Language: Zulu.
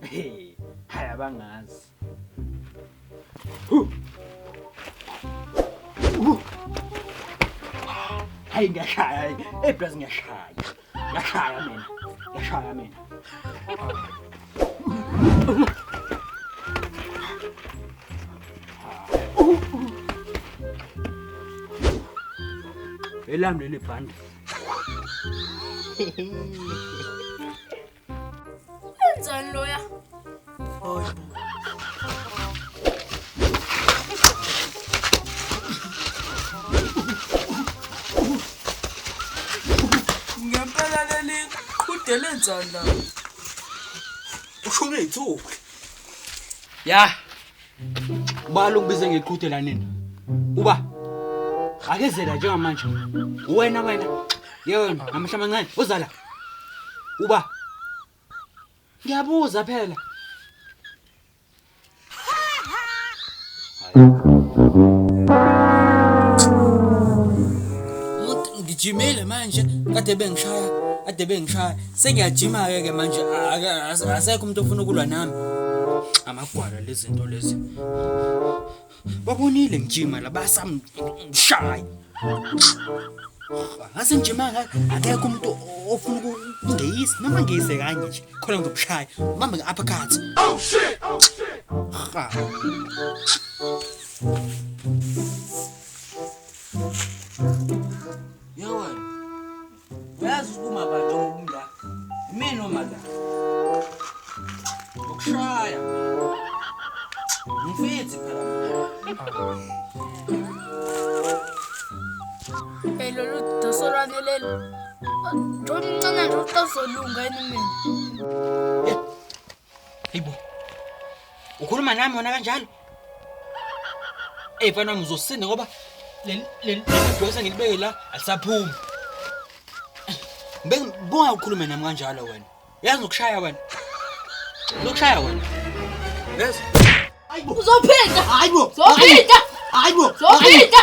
Hey, hayi abangazi. Hayi ngiyashaya, ebras ngiyashaya. Ngiyashaya mina. Ngiyashaya mina. Elami leli bhandi. Wenzani loya? Ngempela leli qhudele enzani la? Ushone ithuku. Ya. Balo kubize ngeqhudela nini? Uba akezela njengamanje. Wena. Yena amahla amancane uzala. Uba ngiyabuza phela. Ngijimile manje kade bengishaya sengiyajima ke manje asekho umuntu ofuna ukulwa nami amagwala lezi zinto lezi babonile ngijima la basamshaya ngase ngijima akekho umuntu ofuna ukungeyisi noma ngiyise kanye nje khona ngizokushaya mama nge-uppercut. Oh shit Yawa, uyazi ukuma bantu ngumla. Mina omala. Ukushaya. Ngifethi phela. Lolu dosolwane lelo. Ntomncane nje utazolunga yini mina. Hayibo. Ukhuluma nami wona kanjalo? Mfana ngizosinde ngoba le bhokisa ngilibeke la alisaphumi. Bonga ukhulume nami kanjalo wena. Uyazi ukushaya wena. Lokushaya wena. Yes. Uzophinda. Hayibo. Uzophinda. Hayibo. Uzophinda.